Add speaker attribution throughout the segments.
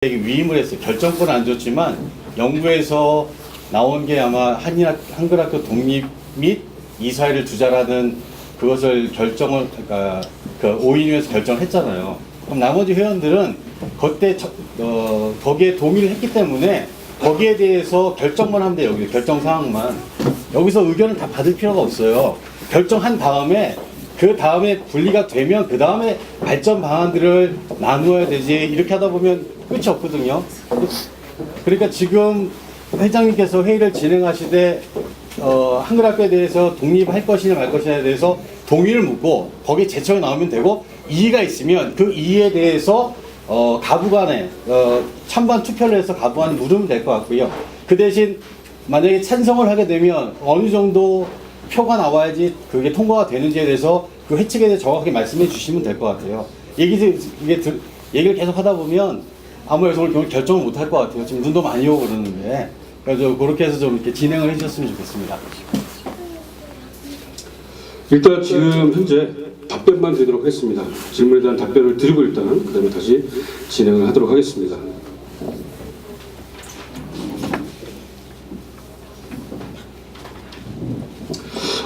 Speaker 1: 위임을 했어요. 결정권은 안 줬지만 연구에서 나온 게 아마 한글학교 독립 및 이사회를 두자라는 그것을 결정을, 그러니까 그 5인위에서 결정을 했잖아요. 그럼 나머지 회원들은 그때 거기에 동의를 했기 때문에 거기에 대해서 결정만 하면 돼요. 여기 결정 사항만. 여기서 의견을 다 받을 필요가 없어요. 결정한 다음에 그 다음에 분리가 되면 그 다음에 발전 방안들을 나누어야 되지. 이렇게 하다 보면 끝이 없거든요. 그러니까 지금 회장님께서 회의를 진행하시되 한글학교에 대해서 독립할 것이냐 말 것이냐에 대해서 동의를 묻고 거기에 제청이 나오면 되고 이의가 있으면 그 이의에 대해서 가부간에 찬반 투표를 해서 가부간에 물으면 될 것 같고요. 그 대신 만약에 찬성을 하게 되면 어느 정도 표가 나와야지 그게 통과가 되는지에 대해서 그 회칙에 대해 정확하게 말씀해 주시면 될 것 같아요. 얘기를 계속 하다 보면 아무 여성을 결정을 못 할 것 같아요. 지금 눈도 많이 오고 그러는데. 그래서 그렇게 해서 좀 이렇게 진행을 해주셨으면 좋겠습니다.
Speaker 2: 일단 지금 현재 답변만 드리도록 하겠습니다. 질문에 대한 답변을 드리고 일단 그 다음에 다시 진행을 하도록 하겠습니다.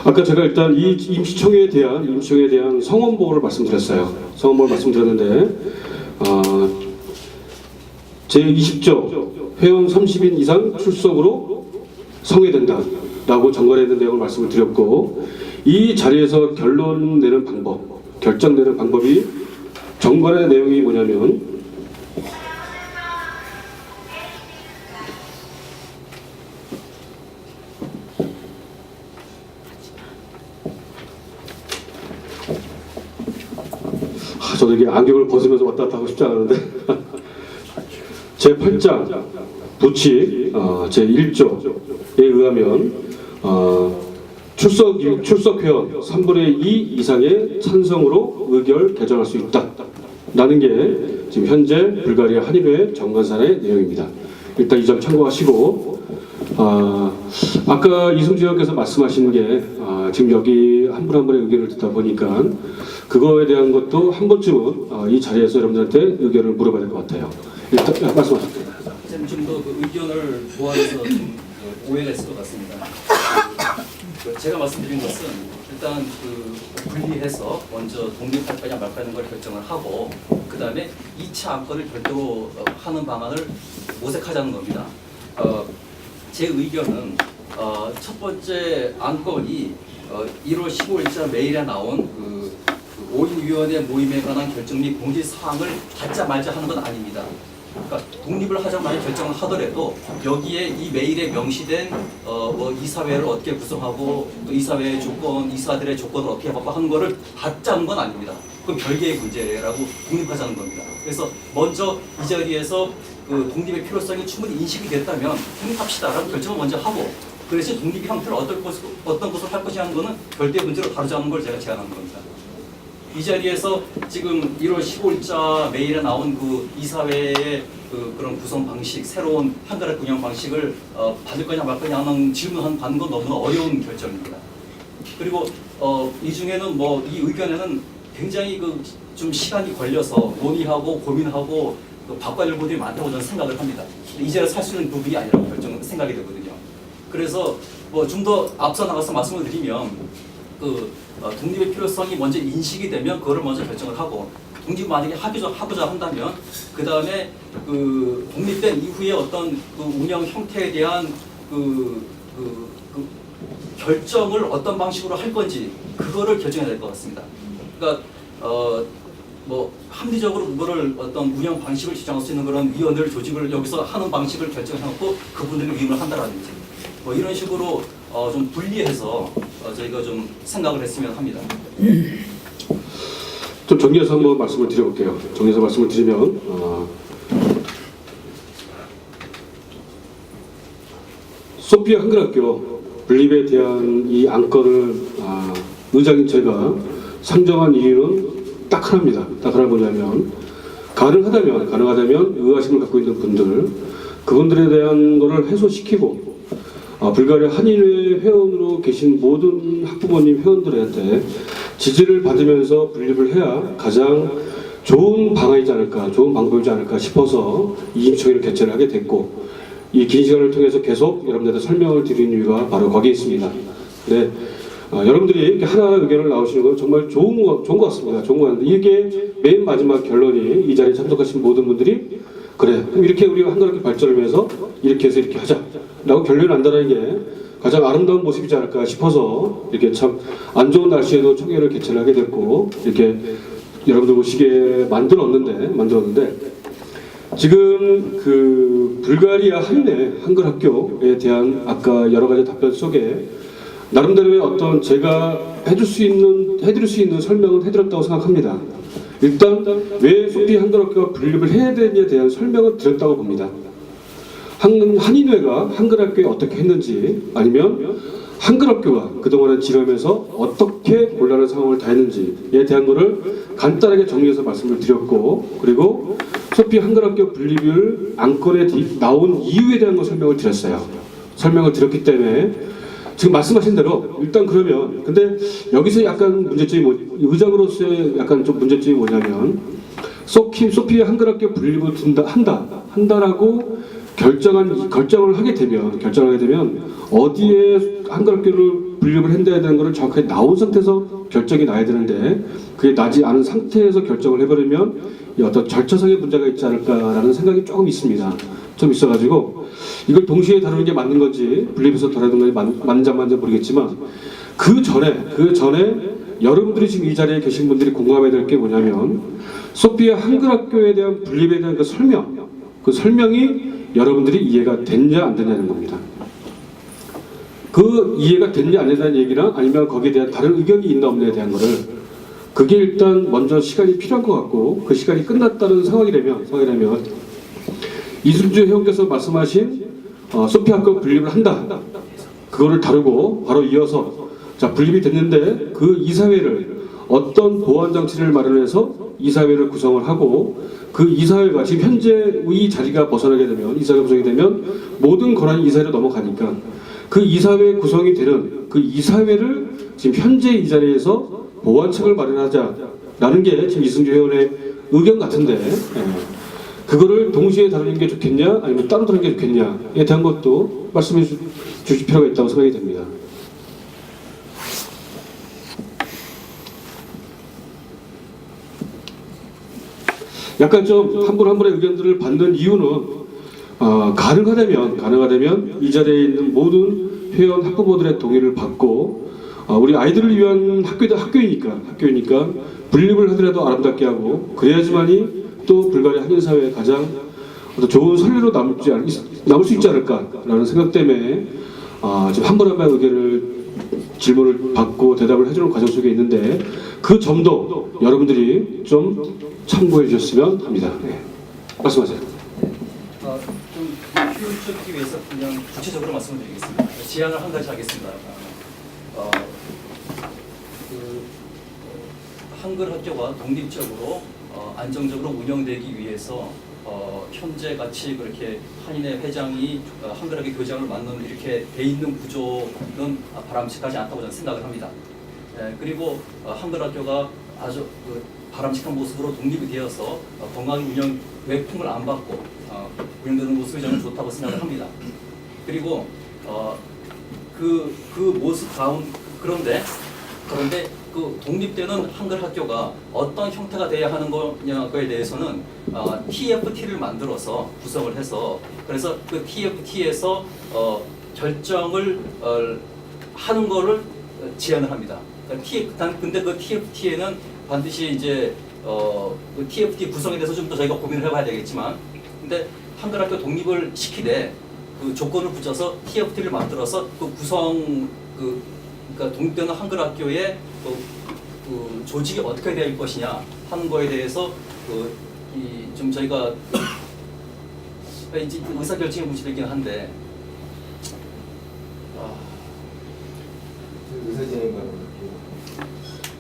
Speaker 2: 아까 제가 일단 이 임시총회에 대한 성원보고를 말씀드렸어요. 성원보고를 말씀드렸는데 제20조 회원 30인 이상 출석으로 성회된다 라고 정관했는 내용을 말씀을 드렸고, 이 자리에서 결론 내는 방법, 결정 내는 방법이 정관의 내용이 뭐냐면 저도 이게 안경을 벗으면서 왔다 갔다 하고 싶지 않은데 제8장 부칙 제1조에 의하면 출석회원 3분의 2 이상의 찬성으로 의결 개정할 수 있다라는 게 지금 현재 불가리아 한인회 정관사의 내용입니다. 일단 이 점 참고하시고, 아까 이승주 의원께서 말씀하신 게 지금 여기 한 분 한 분의 의견을 듣다 보니까 그거에 대한 것도 한 번쯤은 이 자리에서 여러분들한테 의견을 물어봐야 될 것 같아요. 일단 말씀하십시오.
Speaker 3: 좀 더 그 의견을 보완해서 좀 오해가 있을 것 같습니다. 제가 말씀드린 것은 일단 그 분리해서 먼저 독립할 거냐 말 거냐는 걸 결정을 하고 그 다음에 2차 안건을 별도로 하는 방안을 모색하자는 겁니다. 제 의견은 첫 번째 안건이 1월 15일자 메일에 나온 그 5인위원회 모임에 관한 결정 및 공지 사항을 받자 말자 하는 건 아닙니다. 그러니까 독립을 하자 만약 결정을 하더라도 여기에 이 메일에 명시된 뭐 이사회를 어떻게 구성하고 또 이사회의 조건, 이사들의 조건을 어떻게 하고 하는 거를 받자는 건 아닙니다. 그건 별개의 문제라고 독립하자는 겁니다. 그래서 먼저 이 자리에서 그 독립의 필요성이 충분히 인식이 됐다면 독립합시다라는 결정을 먼저 하고 그 대신 독립의 형태를 어떤 것을 할 것이냐는 거는 별도의 문제로 다루자는 걸 제가 제안한 겁니다. 이 자리에서 지금 1월 15일자 메일에 나온 그 이사회의 그런 구성 방식, 새로운 한글의 운영 방식을 받을 거냐 말 거냐 하는 질문한 받는 건 너무나 어려운 결정입니다. 그리고 이 중에는 뭐 이 의견에는 굉장히 좀 시간이 걸려서 논의하고 고민하고 바꿔야 될 부분이 많다고 저는 생각을 합니다. 이 자리에서 살 수 있는 부분이 아니라고 생각이 되거든요. 그래서 뭐 좀 더 앞서 나가서 말씀을 드리면 독립의 필요성이 먼저 인식이 되면 그거를 먼저 결정을 하고 독립 만약에 하고자 한다면 그 다음에 그 독립된 이후에 어떤 그 운영 형태에 대한 결정을 어떤 방식으로 할 건지 그거를 결정해야 될 것 같습니다. 그러니까 뭐 합리적으로 그거를 어떤 운영 방식을 지정할 수 있는 그런 위원회를 조직을 여기서 하는 방식을 결정해놓고 그분들이 위임을 한다라든지 뭐 이런 식으로 좀 분리해서 저희가 좀 생각을 했으면 합니다.
Speaker 2: 좀 정리해서 한번 말씀을 드려볼게요. 정리해서 말씀을 드리면 소피아 한글학교 분립에 대한 이 안건을 의장인 제가 상정한 이유는 딱 하나입니다. 딱 하나 뭐냐면 가능하다면 의아심을 갖고 있는 분들 그분들에 대한 거를 해소시키고 불가리아 한인회 회원으로 계신 모든 학부모님 회원들한테 지지를 받으면서 분립을 해야 가장 좋은 방안이지 않을까, 좋은 방법이지 않을까 싶어서 이임청회를 개최를 하게 됐고, 이 긴 시간을 통해서 계속 여러분들한테 설명을 드리는 이유가 바로 거기에 있습니다. 네, 여러분들이 이렇게 하나 의견을 나오시는 건 정말 좋은 것 같습니다. 좋은 것 같은데, 이게 맨 마지막 결론이 이 자리에 참석하신 모든 분들이 그래, 그럼 이렇게 우리가 한가롭게 발전을 위해서 이렇게 해서 이렇게 하자 라고 결론이 난다는 게 가장 아름다운 모습이지 않을까 싶어서 이렇게 참 안 좋은 날씨에도 청회를 개최를 하게 됐고, 이렇게 여러분들 오시게 만들었는데 지금 그 불가리아 한인의 한글 학교에 대한 아까 여러 가지 답변 속에 나름대로의 어떤 제가 해드릴 수 있는 설명은 해드렸다고 생각합니다. 일단 왜 소피 한글학교가 분립을 해야 되느냐에 대한 설명을 드렸다고 봅니다. 한인회가 한글학교에 어떻게 했는지, 아니면 한글학교가 그동안의 지름에서 어떻게 곤란한 상황을 다했는지에 대한 것을 간단하게 정리해서 말씀을 드렸고, 그리고 소피 한글학교 분립을 안건에 나온 이유에 대한 걸 설명을 드렸어요. 설명을 드렸기 때문에 지금 말씀하신 대로 일단 그러면, 근데 여기서 약간 문제점이 의장으로서의 약간 좀 문제점이 뭐냐면, 소피 한글학교 분립을 한다라고 결정을 하게 되면 어디에 한글학교를 분립을 한다야 되는 것을 정확하게 나온 상태에서 결정이 나야 되는데, 그게 나지 않은 상태에서 결정을 해버리면 이 어떤 절차상의 문제가 있지 않을까라는 생각이 조금 있습니다. 좀 있어가지고 이걸 동시에 다루는 게 맞는 건지 분립해서 다루는 건지 맞는지 안 맞는지 모르겠지만, 그 전에 여러분들이 지금 이 자리에 계신 분들이 공감해야 될 게 뭐냐면, 소피아 한글학교에 대한 분립에 대한 그 설명이 여러분들이 이해가 됐냐 안 됐냐는 겁니다. 그 이해가 됐냐 안 됐냐는 얘기나, 아니면 거기에 대한 다른 의견이 있나 없냐에 대한 거를, 그게 일단 먼저 시간이 필요한 것 같고, 그 시간이 끝났다는 상황이라면 이순주 회원께서 말씀하신 소피 학교 분립을 한다, 그거를 다루고 바로 이어서 자, 분립이 됐는데 그 이사회를 어떤 보완 장치를 마련해서 이사회를 구성을 하고, 그 이사회가 지금 현재 이 자리가 벗어나게 되면, 이사회가 구성이 되면 모든 권한이 이사회로 넘어가니까 그 이사회 구성이 되는 그 이사회를 지금 현재 이 자리에서 보완책을 마련하자라는 게 지금 이승주 회원의 의견 같은데, 그거를 동시에 다루는 게 좋겠냐 아니면 따로 다루는 게 좋겠냐에 대한 것도 말씀해 주실 필요가 있다고 생각이 됩니다. 약간 좀 한 분 한 분의 의견들을 받는 이유는 가능하다면 이 자리에 있는 모든 회원 학부모들의 동의를 받고, 우리 아이들을 위한 학교이니까 분립을 하더라도 아름답게 하고, 그래야지만이 또 불가리아 한인사회의 가장 좋은 선례로 남을 수 있지 않을까라는 생각 때문에 지금 한 분 한 분의 의견을 질문을 받고 대답을 해주는 과정 속에 있는데, 그 점도 여러분들이 좀 참고해 주셨으면 합니다. 네. 말씀하세요.
Speaker 3: 좀 효율적이기 위해서 그냥 구체적으로 말씀드리겠습니다. 제안을 한 가지 하겠습니다. 한글 학교가 독립적으로 안정적으로 운영되기 위해서 현재 같이 그렇게 한인회 회장이 한글 학교 교장을 맡는 이렇게 돼 있는 구조는 바람직하지 않다고 저는 생각을 합니다. 그리고 한글 학교가 아주 바람직한 모습으로 독립이 되어서 건강히 외풍을 안 받고 운영되는 모습이 저는 좋다고 생각을 합니다. 그리고 그 모습 그런데 그 독립되는 한글 학교가 어떤 형태가 돼야 하는 거냐에 대해서는 TFT를 만들어서 구성을 해서, 그래서 그 TFT에서 결정을 하는 거를 제안을 합니다. 근데 그 TFT에는 반드시 이제 그 TFT 구성에 대해서 좀 더 저희가 고민을 해봐야 되겠지만, 근데 한글학교 독립을 시키되 그 조건을 붙여서 TFT를 만들어서 그 그러니까 독립되는 한글학교의 그 조직이 어떻게 될 것이냐 하는 거에 대해서 좀 저희가 이제 의사 결정의 문제이긴 한데,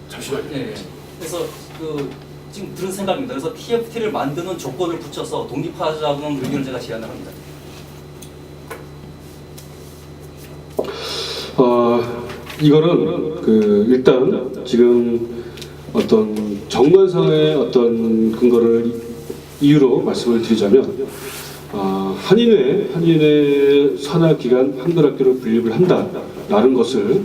Speaker 2: 잠시만요.
Speaker 3: 네. 그래서 지금 들은 생각입니다. 그래서 TFT를 만드는 조건을 붙여서 독립하자는 의견을 제가 제안을 합니다.
Speaker 2: 이거는 일단 지금 어떤 정관상의 어떤 근거를 이유로 말씀을 드리자면 한인회 산하기관 한글학교로 분립을 한다라는 것을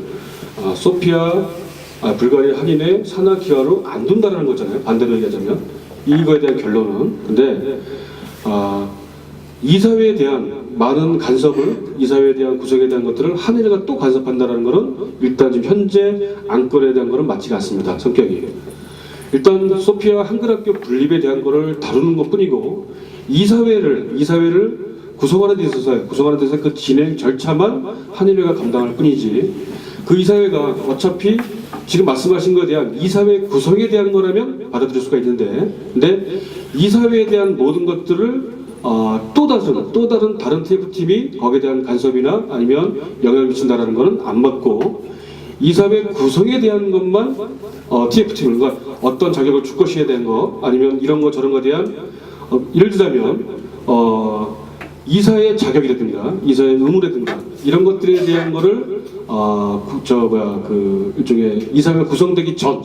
Speaker 2: 불가리아 한인회 산하기관으로 안 둔다라는 거잖아요. 반대로 얘기하자면 이거에 대한 결론은. 근데 이사회에 대한 많은 간섭을, 이사회에 대한 구성에 대한 것들을 한인회가 또 간섭한다는 것은 일단 지금 현재 안건에 대한 것은 맞지가 않습니다. 성격이. 일단 소피아 한글학교 분립에 대한 것을 다루는 것뿐이고 이사회를 구성하는 데 있어서 그 진행 절차만 한인회가 감당할 뿐이지 그 이사회가 어차피 지금 말씀하신 것에 대한 이사회 구성에 대한 거라면 받아들일 수가 있는데 근데 이사회에 대한 모든 것들을 또 다른 TF팀이 거기에 대한 간섭이나 아니면 영향을 미친다라는 것은 안 맞고 이사회 구성에 대한 것만 TF팀을 그러니까 어떤 자격을 줄 것이에 대한 거 아니면 이런 거 저런 거에 대한 예를 들자면 이사의 자격이라든가 이사의 의무라든가 이런 것들에 대한 거를 일종의 이사회가 구성되기 전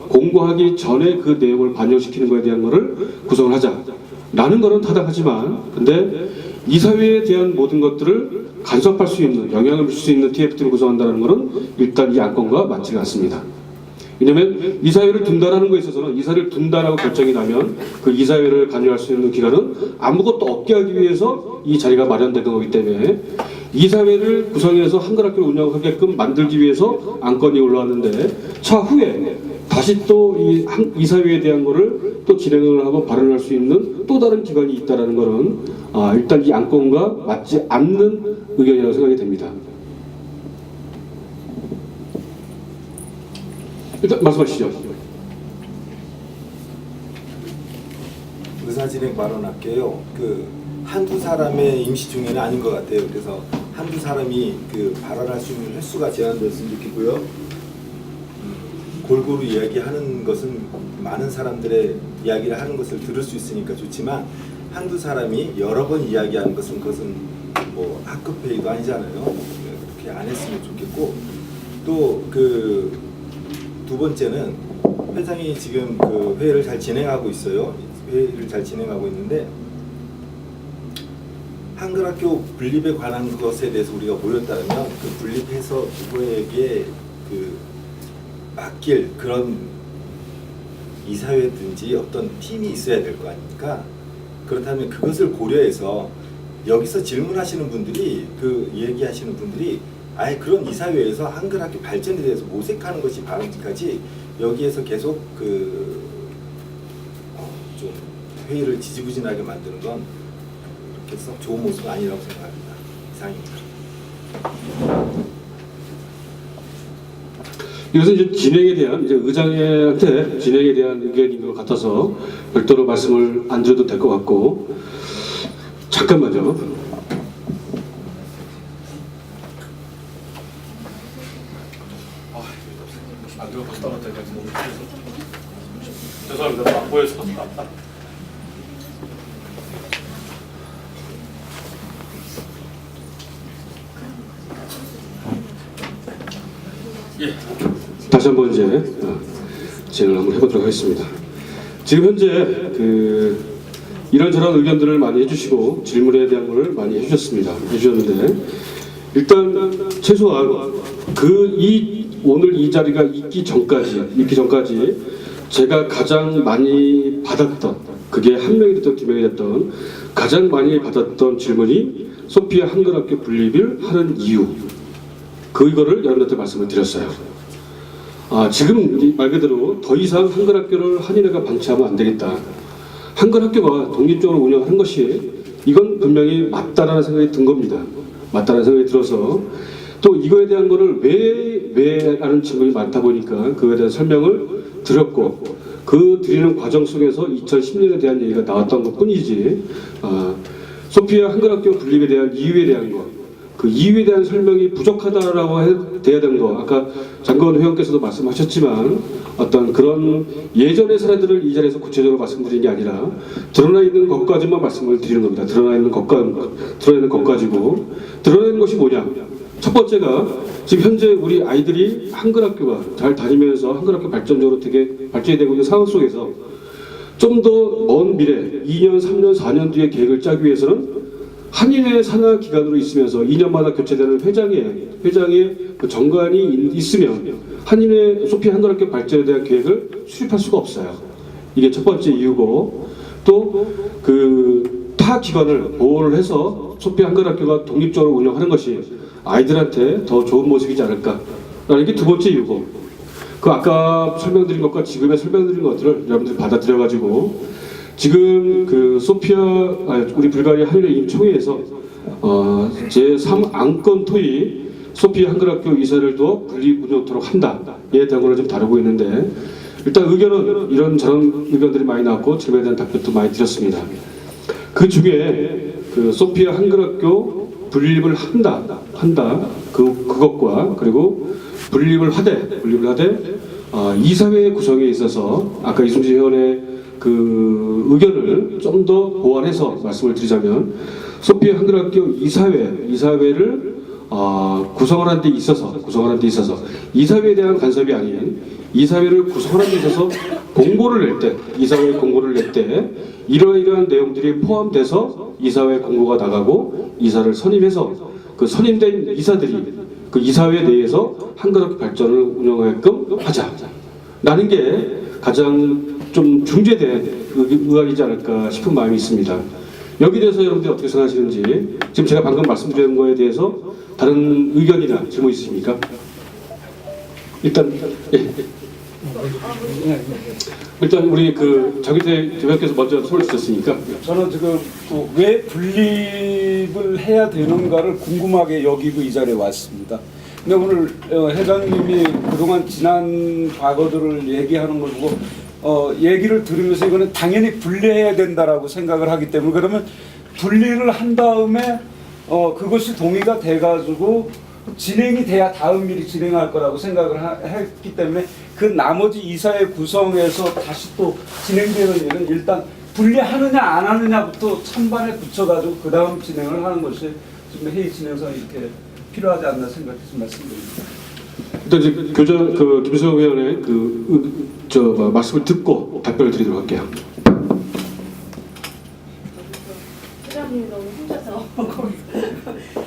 Speaker 2: 공고하기 전에 그 내용을 반영시키는 거에 대한 거를 구성을 하자라는 거는 타당하지만 근데 이사회에 대한 모든 것들을 간섭할 수 있는 영향을 줄 수 있는 TF팀을 구성한다는 것은 일단 이 안건과 맞지가 않습니다. 왜냐하면 이사회를 둔다라는 거에 있어서는 이사회를 둔다라고 결정이 나면 그 이사회를 관여할 수 있는 기관은 아무것도 없게 하기 위해서 이 자리가 마련된 거기 때문에 이사회를 구성해서 한글학교를 운영하게끔 만들기 위해서 안건이 올라왔는데 차후에 다시 또 이 이사회에 대한 거를 또 진행을 하고 발언할 수 있는 또 다른 기관이 있다라는 거는 일단 이 안건과 맞지 않는 의견이라고 생각이 됩니다. 일단 말씀하시죠.
Speaker 4: 의사진행 발언할게요. 한두 사람의 임시중에는 아닌 것 같아요. 그래서 한두 사람이 발언할 수 있는 횟수가 제한됐으면 좋겠고요. 골고루 이야기하는 것은 많은 사람들의 이야기를 하는 것을 들을 수 있으니까 좋지만 한두 사람이 여러 번 이야기하는 것은 그것은 뭐 학급 회의도 아니잖아요. 그렇게 안 했으면 좋겠고 또 두 번째는 회장이 지금 회의를 잘 진행하고 있어요. 회의를 잘 진행하고 있는데 한글학교 분립에 관한 것에 대해서 우리가 모였다면 분립해서 누구에게 맡길 그런 이사회든지 어떤 팀이 있어야 될 거 아닙니까? 그렇다면 그것을 고려해서 여기서 질문하시는 분들이 얘기하시는 분들이 아예 그런 이사회에서 한글학교 발전에 대해서 모색하는 것이 바람직하지 여기에서 계속 좀 회의를 지지부진하게 만드는 건 그렇게 썩 좋은 모습은 아니라고 생각합니다. 이상입니다.
Speaker 2: 이것은 이제 진행에 대한 의장한테 진행에 대한 의견인 것 같아서 별도로 말씀을 안 드려도 될 것 같고 잠깐만요.
Speaker 1: 죄송합니다. 안 보여서.
Speaker 2: 다시 한번 이제 진행을 한번 해보도록 하겠습니다. 지금 현재 이런저런 의견들을 많이 해주시고 질문에 대한 것을 많이 해주셨는데 일단 최소한 오늘 이 자리가 있기 전까지 제가 가장 많이 받았던 그게 한 명이 됐던 두 명이 됐던 가장 많이 받았던 질문이 소피아 한글학교 분립을 하는 이유 그거를 여러분한테 말씀을 드렸어요. 지금 말 그대로 더 이상 한글학교를 한인회가 방치하면 안 되겠다. 한글학교가 독립적으로 운영하는 것이 이건 분명히 맞다라는 생각이 든 겁니다. 맞다라는 생각이 들어서 또 이거에 대한 거를 왜 라는 질문이 많다 보니까 그거에 대한 설명을 드렸고 그 드리는 과정 속에서 2010년에 대한 얘기가 나왔던 것 뿐이지 소피아 한글학교 분립에 대한 이유에 대한 것 그 이유에 대한 설명이 부족하다라고 돼야 되는 거 아까 장건 회원께서도 말씀하셨지만 어떤 그런 예전의 사례들을 이 자리에서 구체적으로 말씀드리는 게 아니라 드러나 있는 것까지만 말씀을 드리는 겁니다. 드러나 있는 것 가지고 드러내는 것이 뭐냐 첫 번째가 지금 현재 우리 아이들이 한글학교가 잘 다니면서 한글학교 발전적으로 되게 발전이 되고 있는 상황 속에서 좀 더 먼 미래 2년, 3년, 4년 뒤의 계획을 짜기 위해서는 한인회 산하 기관으로 있으면서 2년마다 교체되는 회장의 그 정관이 있으면 한인회 소피아 한글학교 발전에 대한 계획을 수립할 수가 없어요. 이게 첫 번째 이유고, 또 그 타 기관을 보호를 해서 소피아 한글학교가 독립적으로 운영하는 것이 아이들한테 더 좋은 모습이지 않을까라는 게 두 번째 이유고, 그 아까 설명드린 것과 지금의 설명드린 것들을 여러분들이 받아들여가지고 지금 그 우리 불가리아 한인회 임총회에서 제3 안건 토의 소피아 한글학교 이사를 두어 분리 운영토록 한다에 대한 걸 좀 다루고 있는데, 일단 의견은 이런저런 의견들이 많이 나왔고 질문에 대한 답변도 많이 드렸습니다. 그 중에 그 소피아 한글학교 분립을 한다 그것과 그리고 분립을 하되 이사회 구성에 있어서 아까 이순재 회원의 그 의견을 좀 더 보완해서 말씀을 드리자면, 소피아 한글학교 이사회를 구성을 하는 데 있어서 이사회에 대한 간섭이 아닌 이사회를 구성하는 데 있어서 이사회 공고를 낼 때 이러이러한 내용들이 포함돼서 이사회 공고가 나가고 이사를 선임해서 그 선임된 이사들이 그 이사회 내에서 한글학교 발전을 운영하게끔 하자라는 게 가장 좀 중재된 의학이지 않을까 싶은 마음이 있습니다. 여기에 대해서 여러분들이 어떻게 생각하시는지, 지금 제가 방금 말씀드린 거에 대해서 다른 의견이나 질문 있으십니까? 일단 일단 우리 그 장기태 대표께서 먼저 손을 드셨으니까.
Speaker 5: 저는 지금 왜 분립을 해야 되는가를 궁금하게 여기고 이 자리에 왔습니다. 근데 오늘 회장님이 그동안 지난 과거들을 얘기하는 걸 보고 얘기를 들으면서 이거는 당연히 분리해야 된다라고 생각을 하기 때문에, 그러면 분리를 한 다음에 그것이 동의가 돼가지고 진행이 돼야 다음 일이 진행할 거라고 생각을 했기 때문에, 그 나머지 이사회 구성에서 다시 또 진행되는 일은 일단 분리하느냐 안 하느냐부터 찬반에 붙여가지고 그 다음 진행을 하는 것이 좀 회의 진행상 이렇게 필요하지 않나 생각해서 말씀드립니다.
Speaker 2: 일단 이제 김수영 의원의 말씀을 듣고 답변을 드리도록 할게요.
Speaker 6: 회장님이 너무 힘들어서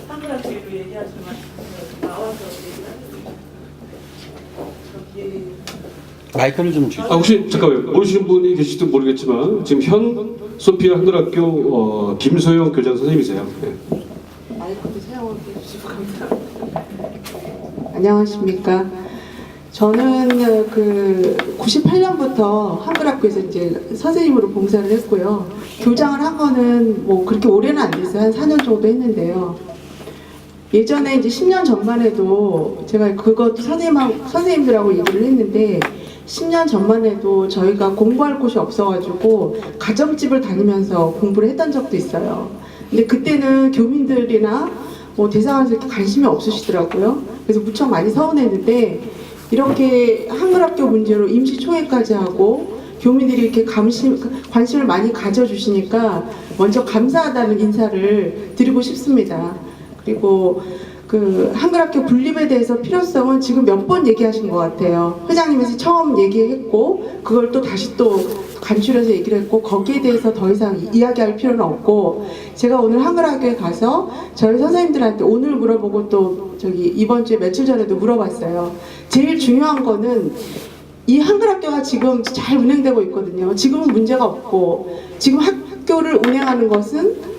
Speaker 6: 한글학교로 얘기하지만 나와서 얘기하는
Speaker 1: 마이크를 좀 주세요.
Speaker 2: 혹시 잠깐만요. 모르시는 분이 계실지도 모르겠지만 지금 현 소피아 한글학교 김소영 교장 선생님이세요. 네.
Speaker 6: 마이크도 사용해 주시고 감사합니다. 안녕하십니까. 저는 그 98년부터 한글학교에서 이제 선생님으로 봉사를 했고요. 교장을 한 거는 뭐 그렇게 오래는 안 됐어요. 한 4년 정도 했는데요. 예전에 이제 10년 전만 해도 제가 그것도 선생님들하고 얘기를 했는데, 10년 전만 해도 저희가 공부할 곳이 없어가지고 가정집을 다니면서 공부를 했던 적도 있어요. 근데 그때는 교민들이나 뭐 대상에서 이렇게 관심이 없으시더라고요. 그래서 무척 많이 서운했는데, 이렇게 한글학교 문제로 임시총회까지 하고 교민들이 이렇게 관심을 많이 가져주시니까 먼저 감사하다는 인사를 드리고 싶습니다. 그리고 그 한글학교 분립에 대해서 필요성은 지금 몇 번 얘기하신 것 같아요. 회장님에서 처음 얘기했고, 그걸 또 다시 또 간추려서 얘기를 했고, 거기에 대해서 더 이상 이야기할 필요는 없고, 제가 오늘 한글학교에 가서 저희 선생님들한테 오늘 물어보고 또 이번 주에 며칠 전에도 물어봤어요. 제일 중요한 거는 이 한글학교가 지금 잘 운행되고 있거든요. 지금은 문제가 없고, 지금 학교를 운행하는 것은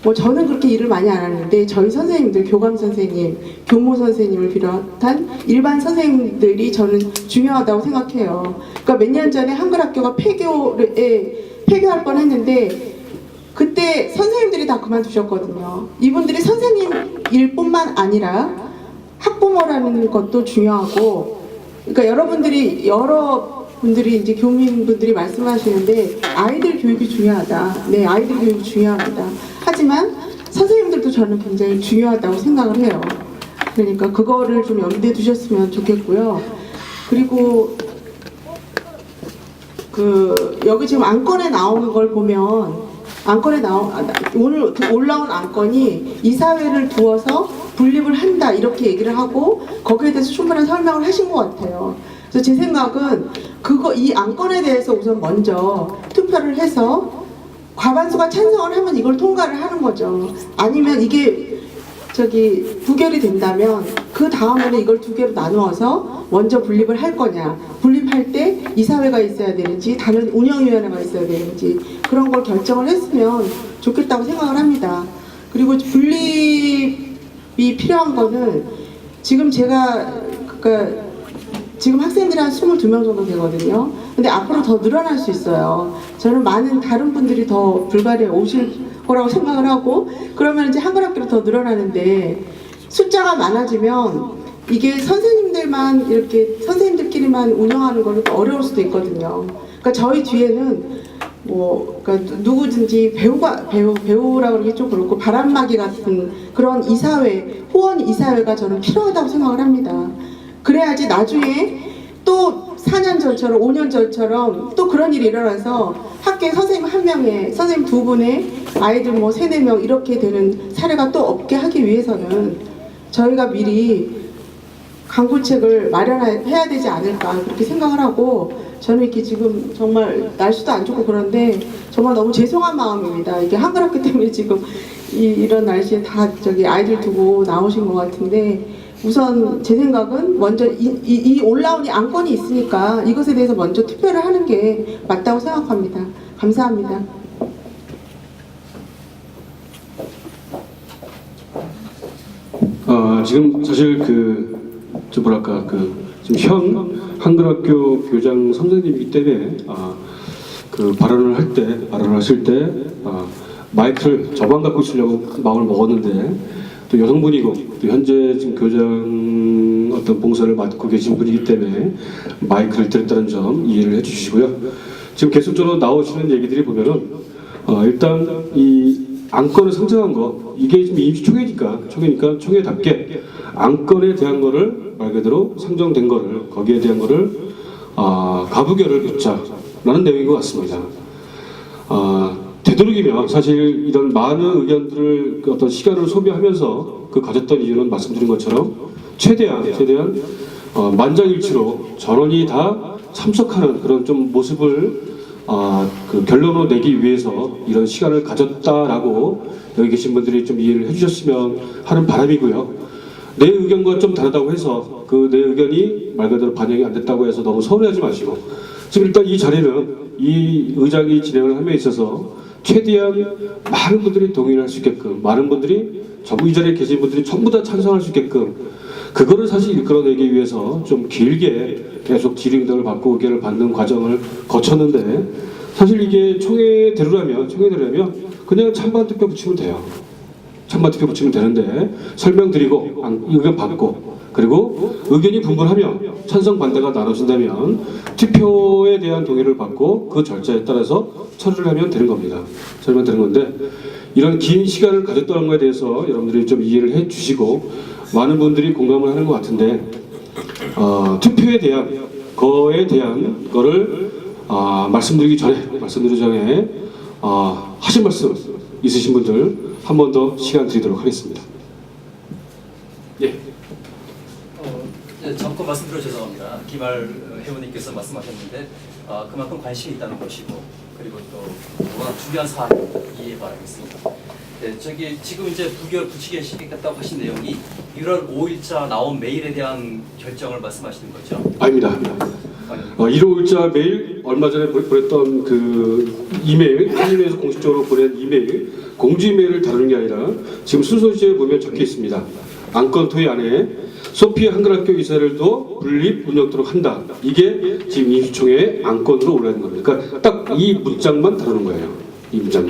Speaker 6: 뭐 저는 그렇게 일을 많이 안 하는데 저희 선생님들, 교감 선생님, 교무 선생님을 비롯한 일반 선생님들이 저는 중요하다고 생각해요. 그러니까 몇 년 전에 한글학교가 폐교할 뻔했는데 그때 선생님들이 다 그만두셨거든요. 이분들이 선생님 일뿐만 아니라 학부모라는 것도 중요하고, 그러니까 여러분들이 이제 교민분들이 말씀하시는데 아이들 교육이 중요하다. 네, 아이들 교육이 중요합니다. 하지만 선생님들도 저는 굉장히 중요하다고 생각을 해요. 그러니까 그거를 좀 염두에 두셨으면 좋겠고요. 그리고 여기 지금 안건에 나오는 걸 보면 오늘 올라온 안건이 이사회를 두어서 분립을 한다 이렇게 얘기를 하고 거기에 대해서 충분한 설명을 하신 것 같아요. 그래서 제 생각은 이 안건에 대해서 우선 먼저 투표를 해서 과반수가 찬성을 하면 이걸 통과를 하는 거죠. 아니면 이게 부결이 된다면 그 다음에는 이걸 두 개로 나누어서 먼저 분립을 할 거냐, 분립할 때 이사회가 있어야 되는지 다른 운영위원회가 있어야 되는지 그런 걸 결정을 했으면 좋겠다고 생각을 합니다. 그리고 분립이 필요한 거는 지금 제가 지금 학생들이 한 22명 정도 되거든요. 근데 앞으로 더 늘어날 수 있어요. 저는 많은 다른 분들이 더 불가리아 오실 거라고 생각을 하고, 그러면 이제 한글학교로 더 늘어나는데 숫자가 많아지면 이게 선생님들만 이렇게 선생님들끼리만 운영하는 거는 또 어려울 수도 있거든요. 그러니까 저희 뒤에는 그러니까 누구든지 배우라고 그러기 좀 그렇고 바람막이 같은 그런 이사회, 후원 이사회가 저는 필요하다고 생각을 합니다. 그래야지 나중에 또 4년 전처럼 5년 전처럼 또 그런 일이 일어나서 학교에 선생님 한 명에 선생님 두 분의 아이들 3, 4명 이렇게 되는 사례가 또 없게 하기 위해서는 저희가 미리 강구책을 마련해야 되지 않을까 그렇게 생각을 하고, 저는 이렇게 지금 정말 날씨도 안 좋고 그런데 정말 너무 죄송한 마음입니다. 이게 한글학교 때문에 지금 이런 날씨에 다 아이들 두고 나오신 것 같은데, 우선 제 생각은 먼저 이 올라온 이 안건이 있으니까 이것에 대해서 먼저 투표를 하는 게 맞다고 생각합니다. 감사합니다.
Speaker 2: 지금 사실 지금 현 한글학교 교장 선생님이기 때문에 발언을 하실 때 마이크를 저만 갖고 있으려고 마음을 먹었는데, 또 여성분이고 또 현재 지금 교장 어떤 봉사를 맡고 계신 분이기 때문에 마이크를 드렸다는 점 이해를 해주시고요. 지금 계속적으로 나오시는 얘기들이 보면은 일단 이 안건을 상정한 거, 이게 지금 임시총회니까 총회답게 안건에 대한 거를 말 그대로 상정된 거를, 거기에 대한 거를 가부결을 묻자라는 내용인 것 같습니다. 되도록이면 사실 이런 많은 의견들을 어떤 시간을 소비하면서 가졌던 이유는 말씀드린 것처럼 최대한 만장일치로 전원이 다 참석하는 그런 좀 모습을 결론으로 내기 위해서 이런 시간을 가졌다라고 여기 계신 분들이 좀 이해를 해주셨으면 하는 바람이고요. 내 의견과 좀 다르다고 해서 내 의견이 말 그대로 반영이 안 됐다고 해서 너무 서운해하지 마시고, 지금 일단 이 자리는 이 의장이 진행을 함에 있어서 최대한 많은 분들이 동의를 할 수 있게끔, 많은 분들이 전부 이 자리에 계신 분들이 전부 다 찬성할 수 있게끔, 그거를 사실 이끌어내기 위해서 좀 길게 계속 질의응답을 받고 의견을 받는 과정을 거쳤는데, 사실 이게 총회대로라면 그냥 찬반 투표 붙이면 돼요. 찬반 투표 붙이면 되는데, 설명드리고 의견 받고, 그리고 의견이 분분하면 찬성 반대가 나눠진다면 투표에 대한 동의를 받고 그 절차에 따라서 처리를 하면 되는 겁니다. 처리하면 되는 건데, 이런 긴 시간을 가졌다는 것에 대해서 여러분들이 좀 이해를 해 주시고 많은 분들이 공감을 하는 것 같은데, 투표에 대한 거를 말씀드리기 전에 하신 말씀 있으신 분들 한 번 더 시간 드리도록 하겠습니다. 예.
Speaker 3: 잠깐 말씀드려 죄송합니다. 김할 회원님께서 말씀하셨는데 그만큼 관심이 있다는 것이고, 그리고 또 워낙 중요한 사안 이해 바라겠습니다. 지금 이제 부결 붙이게 시켰다고 하신 내용이 1월 5일자 나온 메일에 대한 결정을 말씀하시는 거죠?
Speaker 2: 아닙니다. 1월 5일자 메일, 얼마 전에 보냈던 이메일, 한일에서 공식적으로 보낸 이메일, 공지 이메일을 다루는 게 아니라 지금 순서지에 보면 적혀 있습니다. 안건 토의 안에 소피아 한글학교 이사를도 분립 운영토록 한다. 이게 지금 임시총회 안건으로 올라있는 겁니다. 그러니까 딱 이 문장만 다루는 거예요. 이 문장.